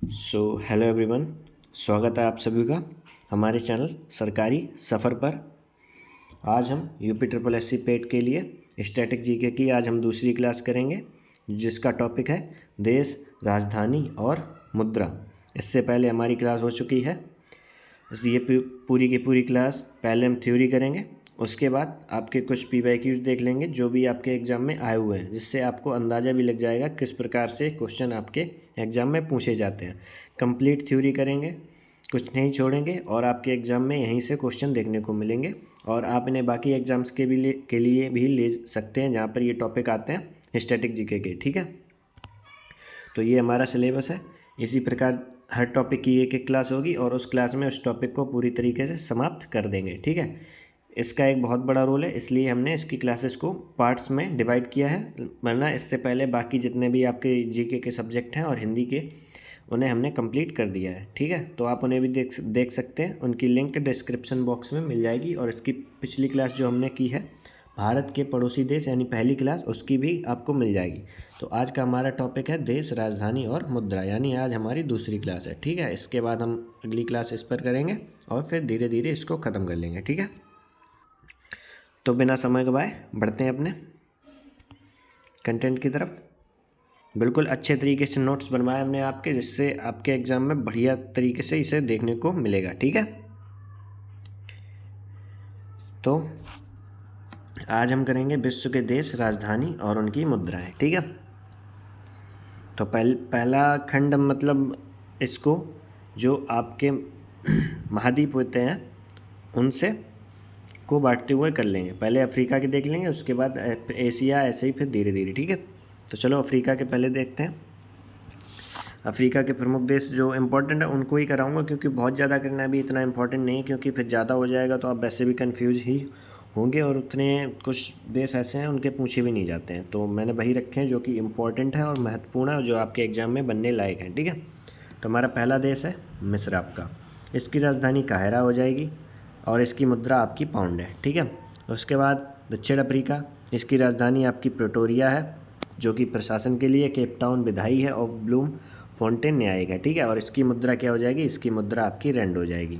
Hello everyone, स्वागत है आप सभी का हमारे चैनल सरकारी सफ़र पर। आज हम यूपी ट्रिपल एससी पेट के लिए स्टैटिक जीके की आज हम दूसरी क्लास करेंगे, जिसका टॉपिक है देश, राजधानी और मुद्रा। इससे पहले हमारी क्लास हो चुकी है। ये पूरी की पूरी क्लास पहले हम थ्योरी करेंगे, उसके बाद आपके कुछ पीवाईक्यूज देख लेंगे जो भी आपके एग्ज़ाम में आए हुए हैं, जिससे आपको अंदाज़ा भी लग जाएगा किस प्रकार से क्वेश्चन आपके एग्ज़ाम में पूछे जाते हैं। कंप्लीट थ्योरी करेंगे, कुछ नहीं छोड़ेंगे और आपके एग्ज़ाम में यहीं से क्वेश्चन देखने को मिलेंगे और आप इन्हें बाकी एग्ज़ाम्स के लिए भी ले सकते हैं जहाँ पर ये टॉपिक आते हैं स्टैटिक जीके के। ठीक है, तो ये हमारा सिलेबस है। इसी प्रकार हर टॉपिक की एक एक क्लास होगी और उस क्लास में उस टॉपिक को पूरी तरीके से समाप्त कर देंगे। ठीक है, इसका एक बहुत बड़ा रोल है, इसलिए हमने इसकी क्लासेस को पार्ट्स में डिवाइड किया है, वरना इससे पहले बाकी जितने भी आपके जीके के सब्जेक्ट हैं और हिंदी के, उन्हें हमने कंप्लीट कर दिया है। ठीक है, तो आप उन्हें भी देख सकते हैं, उनकी लिंक डिस्क्रिप्शन बॉक्स में मिल जाएगी। और इसकी पिछली क्लास जो हमने की है भारत के पड़ोसी देश यानी पहली क्लास, उसकी भी आपको मिल जाएगी। तो आज का हमारा टॉपिक है देश, राजधानी और मुद्रा, यानी आज हमारी दूसरी क्लास है। ठीक है, इसके बाद हम अगली क्लास इस पर करेंगे और फिर धीरे धीरे इसको ख़त्म कर लेंगे। ठीक है, तो बिना समय गवाए बढ़ते हैं अपने कंटेंट की तरफ। बिल्कुल अच्छे तरीके से नोट्स बनवाए हमने आपके, जिससे आपके एग्ज़ाम में बढ़िया तरीके से इसे देखने को मिलेगा। ठीक है, तो आज हम करेंगे विश्व के देश, राजधानी और उनकी मुद्राएं। ठीक है, तो पहला खंड मतलब इसको जो आपके महाद्वीप होते हैं उनसे को बांटते हुए कर लेंगे। पहले अफ्रीका के देख लेंगे, उसके बाद एशिया, ऐसे ही फिर धीरे धीरे। ठीक है, तो चलो अफ्रीका के पहले देखते हैं। अफ्रीका के प्रमुख देश जो इम्पोर्टेंट है उनको ही कराऊंगा, क्योंकि बहुत ज़्यादा करना भी इतना इम्पोर्टेंट नहीं है, क्योंकि फिर ज़्यादा हो जाएगा तो आप वैसे भी कन्फ्यूज ही होंगे और उतने कुछ देश ऐसे हैं उनके पूछे भी नहीं जाते हैं। तो मैंने वही रखे हैं जो कि इम्पोर्टेंट है और महत्वपूर्ण है और जो आपके एग्ज़ाम में बनने लायक हैं। ठीक है, तो हमारा पहला देश है मिस्र आपका। इसकी राजधानी काहिरा हो जाएगी और इसकी मुद्रा आपकी पाउंड है। ठीक है, उसके बाद दक्षिण अफ्रीका, इसकी राजधानी आपकी प्रिटोरिया है, जो कि प्रशासन के लिए केप टाउन विधायी है और ब्लूम फोंटेन न्यायिक है। ठीक है, और इसकी मुद्रा क्या हो जाएगी, इसकी मुद्रा आपकी रैंड हो जाएगी।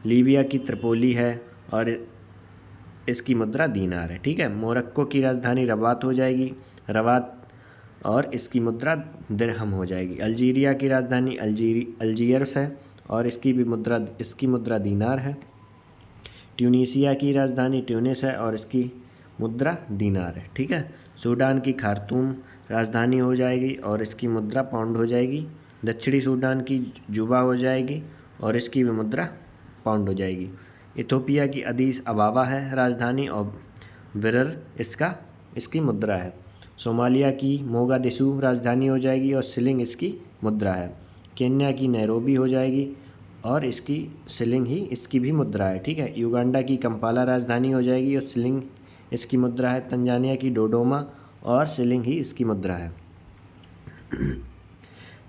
लीबिया की त्रिपोली है और इसकी मुद्रा दीनार है। ठीक है, मोरक्को की राजधानी रबात हो जाएगी, रबात, और इसकी मुद्रा दिरहम हो जाएगी। अल्जीरिया की राजधानी अल्जीयर्स है और इसकी मुद्रा दीनार है। ट्यूनीसिया की राजधानी ट्यूनिस है और इसकी मुद्रा दीनार है। ठीक है, सूडान की खार्तूम राजधानी हो जाएगी और इसकी मुद्रा पाउंड हो जाएगी। दक्षिणी सूडान की जुबा हो जाएगी और इसकी भी मुद्रा पाउंड हो जाएगी। इथोपिया की अदीस अबाबा है राजधानी और विरर इसकी मुद्रा है। सोमालिया की मोगादिशु राजधानी हो जाएगी और शिलिंग इसकी मुद्रा है। केन्या की नैरोबी हो जाएगी और इसकी शिलिंग ही इसकी भी मुद्रा है। ठीक है, युगांडा की कंपाला राजधानी हो जाएगी और शिलिंग इसकी मुद्रा है। तंजानिया की डोडोमा और शिलिंग ही इसकी मुद्रा है।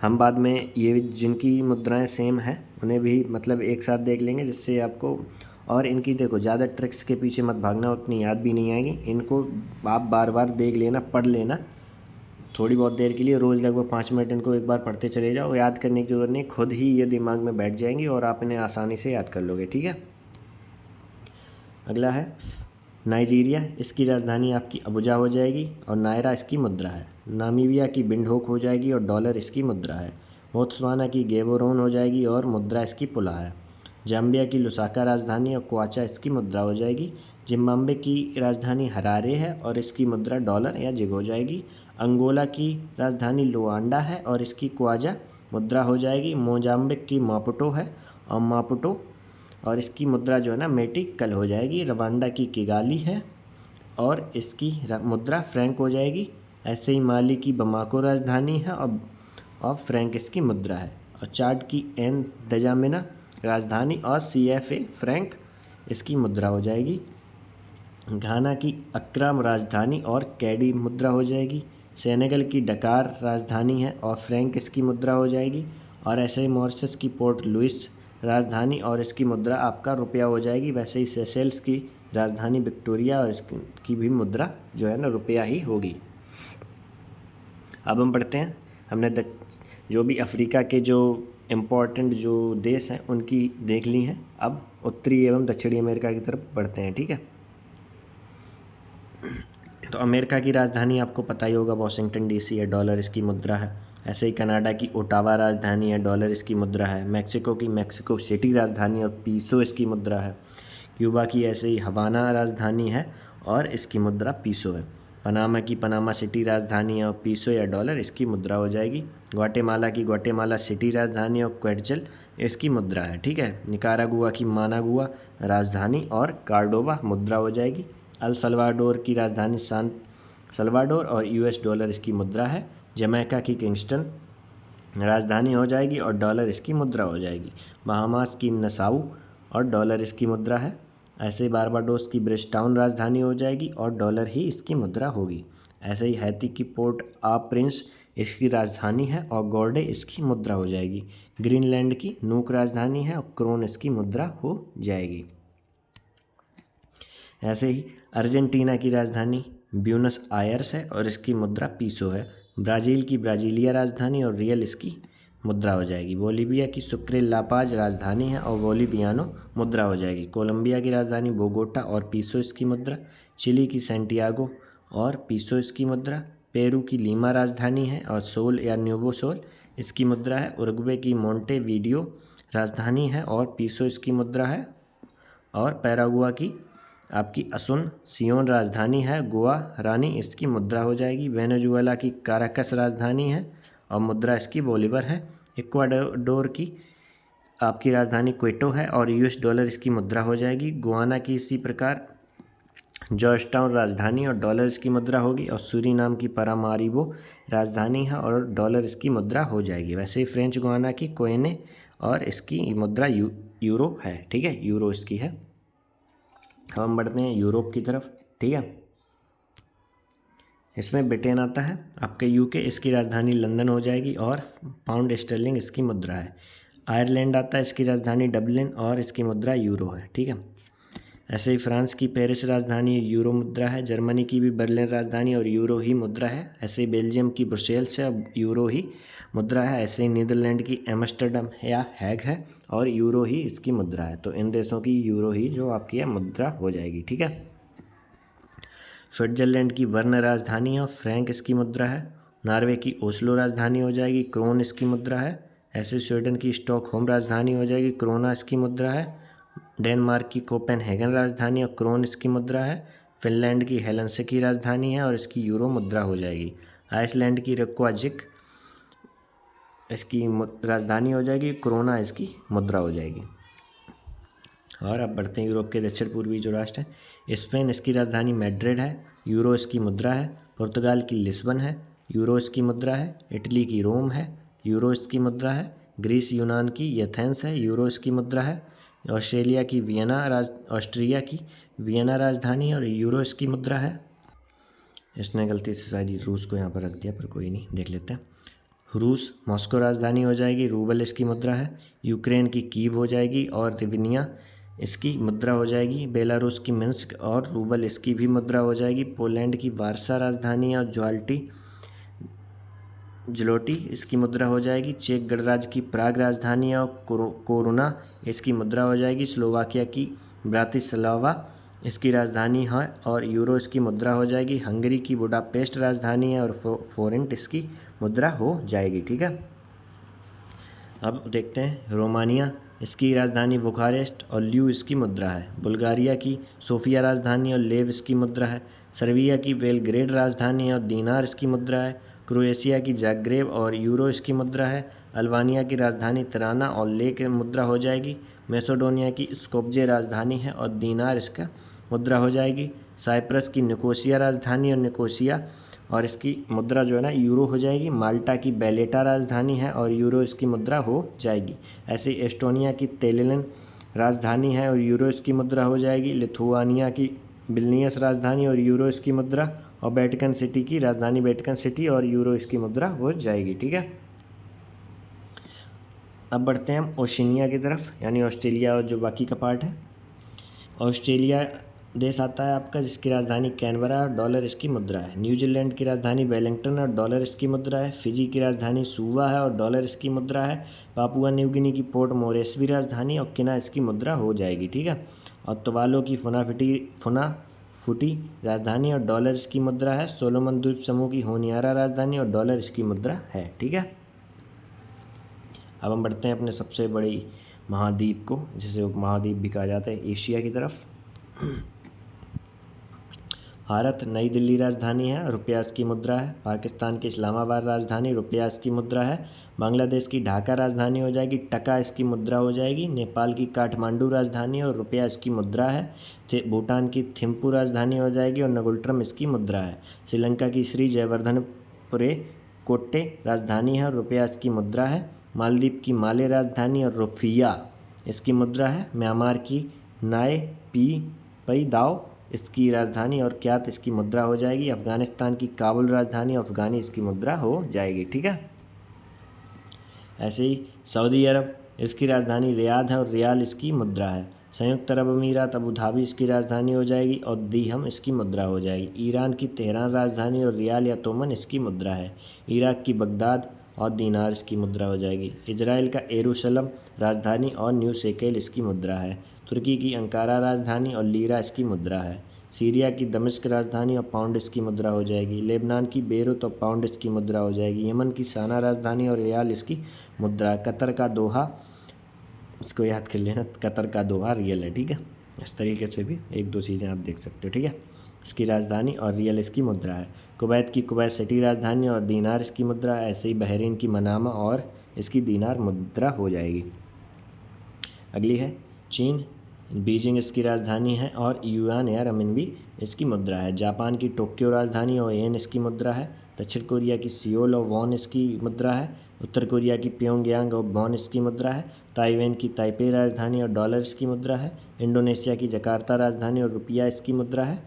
हम बाद में ये जिनकी मुद्राएं सेम हैं उन्हें भी मतलब एक साथ देख लेंगे, जिससे आपको, और इनकी देखो ज़्यादा ट्रिक्स के पीछे मत भागना, उतनी याद भी नहीं आएगी। इनको आप बार बार देख लेना, पढ़ लेना थोड़ी बहुत देर के लिए, रोज़ लगभग 5 मिनट इनको एक बार पढ़ते चले जाओ। याद करने की जरूरत नहीं, खुद ही ये दिमाग में बैठ जाएंगी और आप इन्हें आसानी से याद कर लोगे। ठीक है, अगला है नाइजीरिया। इसकी राजधानी आपकी अबुजा हो जाएगी और नायरा इसकी मुद्रा है। नामीबिया की बिंडहोक हो जाएगी और डॉलर इसकी मुद्रा है। बोत्सवाना की गेबोरोन हो जाएगी और मुद्रा इसकी पुला है। जाम्बिया की लुसाका राजधानी और क्वाचा इसकी मुद्रा हो जाएगी। जिम्बाब्वे की राजधानी हरारे है और इसकी मुद्रा डॉलर या जिग हो जाएगी। अंगोला की राजधानी लुआंडा है और इसकी क्वाजा मुद्रा हो जाएगी। मोजाम्बिक की मापुटो है और मापुटो और इसकी मुद्रा जो है ना मेटिकल हो जाएगी। रवांडा की किगाली है और इसकी मुद्रा फ्रैंक हो जाएगी। ऐसे ही माली की बमाको राजधानी है और फ्रैंक इसकी मुद्रा है। और चाड की एन दजामिना राजधानी और CFA फ्रैंक इसकी मुद्रा हो जाएगी। घाना की अक्रा राजधानी और कैडी मुद्रा हो जाएगी। सेनेगल की डकार राजधानी है और फ्रैंक इसकी मुद्रा हो जाएगी। और ऐसे ही मॉरिशस की पोर्ट लुइस राजधानी और इसकी मुद्रा आपका रुपया हो जाएगी। वैसे ही सेशेल्स की राजधानी विक्टोरिया और इसकी भी मुद्रा जो है ना रुपया ही होगी। अब हम पढ़ते हैं, हमने जो भी अफ्रीका के जो इम्पोर्टेंट जो देश हैं उनकी देख ली हैं। अब उत्तरी एवं दक्षिणी अमेरिका की तरफ बढ़ते हैं, ठीक है। तो अमेरिका की राजधानी आपको पता ही होगा वाशिंगटन डीसी है, डॉलर इसकी मुद्रा है। ऐसे ही कनाडा की ओटावा राजधानी है, डॉलर इसकी मुद्रा है। मैक्सिको की मैक्सिको सिटी राजधानी और पीसो इसकी मुद्रा है। क्यूबा की ऐसे ही हवाना राजधानी है और इसकी मुद्रा पीसो है। पनामा की पनामा सिटी राजधानी है और पीसो या डॉलर इसकी मुद्रा हो जाएगी। ग्वाटेमाला की ग्वाटेमाला सिटी राजधानी और क्वेटजल इसकी मुद्रा है, ठीक है। निकारागुआ की मानागुआ राजधानी और कार्डोबा मुद्रा हो जाएगी। अल सल्वाडोर की राजधानी सान सल्वाडोर और यूएस डॉलर इसकी मुद्रा है। जमैका की किंगस्टन राजधानी हो जाएगी और डॉलर इसकी मुद्रा हो जाएगी। बहामास की नसाउ और डॉलर इसकी मुद्रा है। ऐसे ही बारबाडोस की ब्रिजटाउन राजधानी हो जाएगी और डॉलर ही इसकी मुद्रा होगी। ऐसे ही हैती की पोर्ट आ प्रिंस इसकी राजधानी है और गॉर्डे इसकी मुद्रा हो जाएगी। ग्रीनलैंड की नूक राजधानी है और क्रोन इसकी मुद्रा हो जाएगी। ऐसे ही अर्जेंटीना की राजधानी ब्यूनस आयर्स है और इसकी मुद्रा पीसो है। ब्राज़ील की ब्राज़ीलिया राजधानी और रियल इसकी मुद्रा हो जाएगी। बोलीविया की सुक्रे लापाज राजधानी है और बोलीवियानो मुद्रा हो जाएगी। कोलंबिया की राजधानी बोगोटा और पीसो इसकी मुद्रा। चिली की सैंटियागो और पीसो इसकी मुद्रा। पेरू की लीमा राजधानी है और सोल या न्यूवो सोल इसकी मुद्रा है। उरुग्वे की मोंटेवीडियो राजधानी है और पीसो इसकी मुद्रा है। और पैरागुआ की आपकी असुन सियोन राजधानी है, गोवा रानी इसकी मुद्रा हो जाएगी। वेनेजुएला की काराकस राजधानी है और मुद्रा इसकी बोलीवर है। इक्वाडोर की आपकी राजधानी क्वेटो है और यूएस डॉलर इसकी मुद्रा हो जाएगी। गुआना की इसी प्रकार जॉर्जटाउन राजधानी और डॉलर इसकी मुद्रा होगी। और सूरीनाम की पारामारिबो राजधानी है और डॉलर इसकी मुद्रा हो जाएगी। वैसे ही फ्रेंच गुआना की कोयने और इसकी मुद्रा यूरो है, ठीक है, यूरो इसकी है। अब हम बढ़ते हैं यूरोप की तरफ, ठीक है। इसमें ब्रिटेन आता है, आपके यूके इसकी राजधानी लंदन हो जाएगी और पाउंड स्टर्लिंग इसकी मुद्रा है। आयरलैंड आता है, इसकी राजधानी डबलिन और इसकी मुद्रा यूरो है, ठीक है। ऐसे ही फ्रांस की पेरिस राजधानी यूरो मुद्रा है। जर्मनी की भी बर्लिन राजधानी और यूरो ही मुद्रा है। ऐसे ही बेल्जियम की ब्रुसेल्स है, यूरो ही मुद्रा है। ऐसे ही नीदरलैंड की एम्स्टर्डम या हैग है और यूरो ही इसकी मुद्रा है। तो इन देशों की यूरो ही जो आपकी है मुद्रा हो जाएगी, ठीक है। स्विट्जरलैंड की बर्न राजधानी है और फ्रैंक इसकी मुद्रा है। नॉर्वे की ओस्लो राजधानी हो जाएगी, क्रोन इसकी मुद्रा है। ऐसे स्वीडन की स्टॉकहोम राजधानी हो जाएगी, क्रोना इसकी मुद्रा है। डेनमार्क की कोपेनहेगन राजधानी और क्रोन इसकी मुद्रा है। फिनलैंड की हेलसिंकी राजधानी है और इसकी यूरो मुद्रा हो जाएगी। आइसलैंड की रेक्वाजिक इसकी राजधानी हो जाएगी, क्रोना इसकी मुद्रा हो जाएगी। और अब बढ़ते हैं यूरोप के दक्षिण पूर्वी जो राष्ट्र हैं। स्पेन इसकी राजधानी मैड्रिड है, यूरो इसकी मुद्रा है। पुर्तगाल की लिस्बन है, यूरो इसकी मुद्रा है। इटली की रोम है, यूरो इसकी मुद्रा है। ग्रीस यूनान की एथेंस है, यूरो इसकी मुद्रा है। ऑस्ट्रिया की वियना राजधानी और यूरो इसकी मुद्रा है। इसने गलती से शायद रूस को यहाँ पर रख दिया, पर कोई नहीं, देख लेते हैं। रूस मॉस्को राजधानी हो जाएगी, रूबल इसकी मुद्रा है। यूक्रेन की कीव हो जाएगी और रिविनिया इसकी मुद्रा हो जाएगी। बेलारूस की मिन्स्क और रूबल इसकी भी मुद्रा हो जाएगी। पोलैंड की वारसा राजधानी और जलोटी इसकी मुद्रा हो जाएगी। चेक गणराज्य की प्राग राजधानी और कोरोना इसकी मुद्रा हो जाएगी। स्लोवाकिया की ब्रातिस्लावा इसकी राजधानी है और यूरो इसकी मुद्रा हो जाएगी। हंगरी की बुडापेस्ट राजधानी है और फोरेंट इसकी मुद्रा हो जाएगी, ठीक है। अब देखते हैं रोमानिया इसकी राजधानी बुखारेस्ट और ल्यू इसकी मुद्रा है। बुल्गारिया की सोफिया राजधानी और लेव इसकी मुद्रा है। सर्बिया की बेलग्रेड राजधानी और दीनार इसकी मुद्रा है। क्रोएशिया की जाग्रेब और यूरो इसकी मुद्रा है। अल्बानिया की राजधानी तिराना और लेक मुद्रा हो जाएगी। मैसेडोनिया की स्कोप्जे राजधानी है और दीनार इसका मुद्रा हो जाएगी। साइप्रस की निकोसिया राजधानी और निकोसिया और इसकी मुद्रा जो है ना यूरो हो जाएगी। माल्टा की बैलेटा राजधानी है और यूरो इसकी मुद्रा हो जाएगी। ऐसे एस्टोनिया की तेलिन राजधानी है और यूरो इसकी मुद्रा हो जाएगी। लिथुआनिया की विल्नियस राजधानी और यूरो इसकी मुद्रा। और वेटिकन सिटी की राजधानी वेटिकन सिटी और यूरो इसकी मुद्रा हो जाएगी, ठीक है। अब बढ़ते हैं हम ओशिनिया की तरफ, यानी ऑस्ट्रेलिया और जो बाकी का पार्ट है। ऑस्ट्रेलिया देश आता है आपका जिसकी राजधानी कैनबरा और डॉलर इसकी मुद्रा है। न्यूजीलैंड की राजधानी वेलिंगटन और डॉलर इसकी मुद्रा है। फिजी की राजधानी सुवा है और डॉलर इसकी मुद्रा है। पापुआ न्यू गिनी की पोर्ट मोरेस्बी राजधानी और किना इसकी मुद्रा हो जाएगी, ठीक है। और तुवालो की फुनाफुटी राजधानी और डॉलर इसकी मुद्रा है। सोलोमन द्वीप समूह की होनियारा राजधानी और डॉलर इसकी मुद्रा है, ठीक है। अब हम बढ़ते हैं अपने सबसे बड़ी महाद्वीप को, जिसे उपमहाद्वीप भी कहा जाता है, एशिया की तरफ। भारत नई दिल्ली राजधानी है, रुपया इसकी मुद्रा है। पाकिस्तान की इस्लामाबाद राजधानी, रुपया इसकी मुद्रा है। बांग्लादेश की ढाका राजधानी हो जाएगी, टका इसकी मुद्रा हो जाएगी। नेपाल की काठमांडू राजधानी और रुपया इसकी मुद्रा है। भूटान की थिम्पू राजधानी हो जाएगी और नगुल्ट्रम इसकी मुद्रा है। श्रीलंका की श्री जयवर्धनपुरे कोट्टे राजधानी है और रुपया इसकी मुद्रा है। मालदीव की माले राजधानी और रुफिया इसकी मुद्रा है। म्यांमार की नाय पी पई दाओ इसकी राजधानी और क्यात इसकी मुद्रा हो जाएगी। अफ़गानिस्तान की काबुल राजधानी अफ़गानी इसकी मुद्रा हो जाएगी, ठीक है। ऐसे ही सऊदी अरब, इसकी राजधानी रियाद है और रियाल इसकी मुद्रा है। संयुक्त अरब अमीरात अबू धाबी इसकी राजधानी हो जाएगी और दिरहम इसकी मुद्रा हो जाएगी। ईरान की तेहरान राजधानी और रियाल या तोमन इसकी मुद्रा है। इराक की बगदाद और दीनार इसकी मुद्रा हो जाएगी। इजराइल का यरूशलेम राजधानी और न्यू शेकेल इसकी मुद्रा है। तुर्की की अंकारा राजधानी और लीरा इसकी मुद्रा है। सीरिया की दमिश्क राजधानी और पाउंड इसकी मुद्रा हो जाएगी। लेबनान की बेरूत और पाउंड इसकी मुद्रा हो जाएगी। यमन की साना राजधानी और रियाल इसकी मुद्रा है। कतर का दोहा, इसको याद कर लेना, कतर का दोहा रियल है, ठीक है। इस तरीके से भी एक दो चीज़ें आप देख सकते हो, ठीक है। इसकी राजधानी और रियल इसकी मुद्रा है। कुवैत की कुवैत सिटी राजधानी और दीनार इसकी मुद्रा है। ऐसे ही बहरीन की मनामा और इसकी दीनार मुद्रा हो जाएगी। अगली है चीन, बीजिंग इसकी राजधानी है और युआन या रमिनबी इसकी मुद्रा है। जापान की टोक्यो राजधानी और येन इसकी मुद्रा है। दक्षिण कोरिया की सियोल और वॉन इसकी मुद्रा है। उत्तर कोरिया की प्योंगयांग और वॉन इसकी मुद्रा है। ताइवान की ताइपे राजधानी और डॉलर इसकी मुद्रा है। इंडोनेशिया की जकार्ता राजधानी और रुपया इसकी मुद्रा है।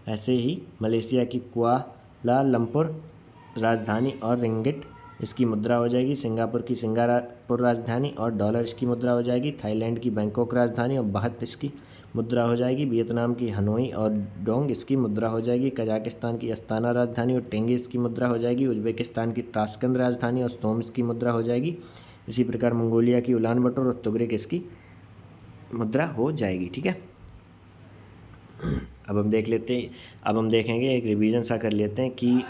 ऐसे ही मलेशिया की कुआलालंपुर राजधानी और रिंगिट इसकी मुद्रा हो जाएगी। सिंगापुर की सिंगापुर राजधानी और डॉलर इसकी मुद्रा हो जाएगी। थाईलैंड की बैंकॉक राजधानी और बाहत इसकी मुद्रा हो जाएगी। वियतनाम की हनोई और डोंग इसकी मुद्रा हो जाएगी। कजाकिस्तान की अस्ताना राजधानी और टेंगी इसकी मुद्रा हो जाएगी। उज्बेकिस्तान की ताशकंद राजधानी और सोम इसकी मुद्रा हो जाएगी। इसी प्रकार मंगोलिया की उलान बटोर और तुगरिक इसकी मुद्रा हो जाएगी, ठीक है। अब हम देखेंगे, एक रिवीजन सा कर लेते हैं कि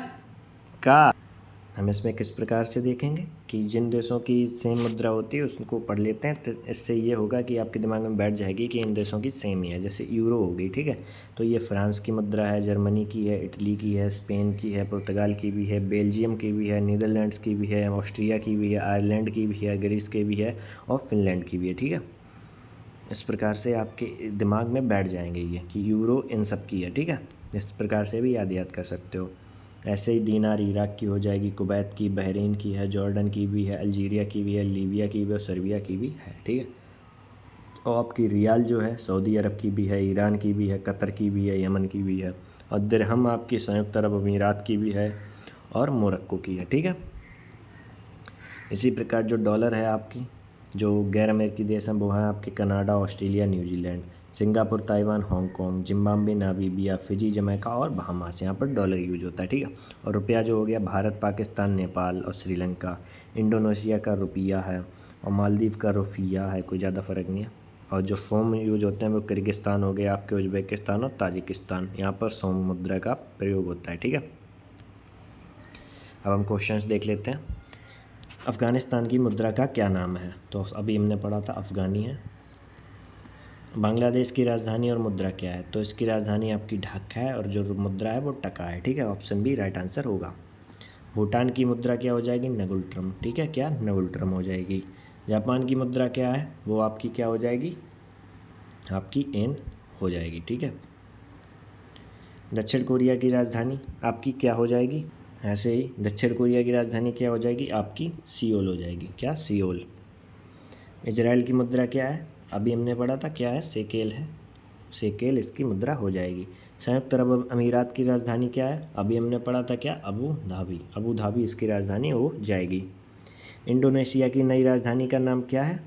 हम इसमें किस प्रकार से देखेंगे कि जिन देशों की सेम मुद्रा होती है उसको पढ़ लेते हैं। तो इससे ये होगा कि आपके दिमाग में बैठ जाएगी कि इन देशों की सेम ही है। जैसे यूरो हो गई, ठीक है, तो ये फ्रांस की मुद्रा है, जर्मनी की है, इटली की है, स्पेन की है, पुर्तगाल की भी है, बेल्जियम की भी है, नीदरलैंड्स की भी है, ऑस्ट्रिया की भी है, आयरलैंड की भी है, ग्रीस की भी है और फिनलैंड की भी है, ठीक है। इस प्रकार से आपके दिमाग में बैठ जाएंगे ये कि यूरो इन सब की है, ठीक है। इस प्रकार से भी याद कर सकते हो। ऐसे ही दीनार इराक की हो जाएगी, कुवैत की, बहरीन की है, जॉर्डन की भी है, अल्जीरिया की भी है, लीबिया की भी है और सर्बिया की भी है, ठीक है। और आपकी रियाल जो है सऊदी अरब की भी है, ईरान की भी है, कतर की भी है, यमन की भी है और दिरहम आपकी संयुक्त अरब अमीरात की भी है और मोरक्को की है, ठीक है। इसी प्रकार जो डॉलर है आपकी, जो गैर अमेरिकी देश हैं वो हैं आपके Canada, Australia, New Zealand, Singapore, Taiwan, Hong Kong, Zimbabwe, Namibia, Fiji, Jamaica और बहामास, यहाँ पर डॉलर यूज होता है, ठीक है। और रुपया जो हो गया भारत, पाकिस्तान, नेपाल और श्रीलंका। इंडोनेशिया का रुपया है और मालदीव का रुफिया है, कोई ज़्यादा फ़र्क नहीं है। और जो सोम यूज होते हैं वो किर्गिस्तान हो गया आपके, उज्बेकिस्तान और ताजिकिस्तान, यहाँ पर सोम मुद्रा का प्रयोग होता है, ठीक है। अब हम क्वेश्चंस देख लेते हैं। अफ़गानिस्तान की मुद्रा का क्या नाम है? तो अभी हमने पढ़ा था अफ़गानी है। बांग्लादेश की राजधानी और मुद्रा क्या है? तो इसकी राजधानी आपकी ढाका है और जो मुद्रा है वो टका है, ठीक है। ऑप्शन बी राइट आंसर होगा। भूटान की मुद्रा क्या हो जाएगी? नगुल्ट्रम, ठीक है, क्या नगुल्ट्रम हो जाएगी। जापान की मुद्रा क्या है? वो आपकी क्या हो जाएगी? आपकी एन हो जाएगी, ठीक है। दक्षिण कोरिया की राजधानी आपकी क्या हो जाएगी? ऐसे ही दक्षिण कोरिया की राजधानी क्या हो जाएगी? आपकी सियोल हो जाएगी, क्या सियोल। इजराइल की मुद्रा क्या है? अभी हमने पढ़ा था, क्या है? शेकेल है, शेकेल इसकी मुद्रा हो जाएगी। संयुक्त अरब अमीरात की राजधानी क्या है? अभी हमने पढ़ा था, क्या? अबू धाबी, अबू धाबी इसकी राजधानी हो जाएगी। इंडोनेशिया की नई राजधानी का नाम क्या है?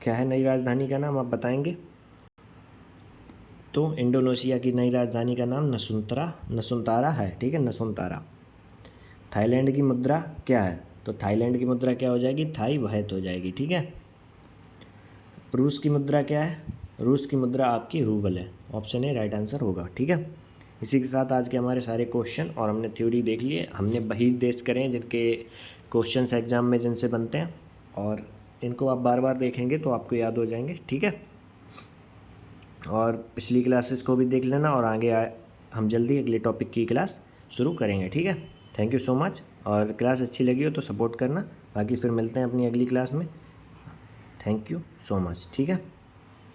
क्या है नई राजधानी का नाम, आप बताएंगे? तो इंडोनेशिया की नई राजधानी का नाम नसुंतारा है, ठीक है, नसुंतारा। थाईलैंड की मुद्रा क्या है? तो थाईलैंड की मुद्रा क्या हो जाएगी? थाई वहत हो जाएगी, ठीक है। रूस की मुद्रा क्या है? रूस की मुद्रा आपकी रूबल है। ऑप्शन ए राइट आंसर होगा, ठीक है। इसी के साथ आज के हमारे सारे क्वेश्चन और हमने थ्योरी देख लिए। हमने वही देश करें जिनके क्वेश्चंस एग्जाम में जिनसे बनते हैं, और इनको आप बार बार देखेंगे तो आपको याद हो जाएंगे, ठीक है। और पिछली क्लासेस को भी देख लेना, और आगे हम जल्दी अगले टॉपिक की क्लास शुरू करेंगे, ठीक है। थैंक यू सो मच, और क्लास अच्छी लगी हो तो सपोर्ट करना। बाकी फिर मिलते हैं अपनी अगली क्लास में। थैंक यू सो मच, ठीक है।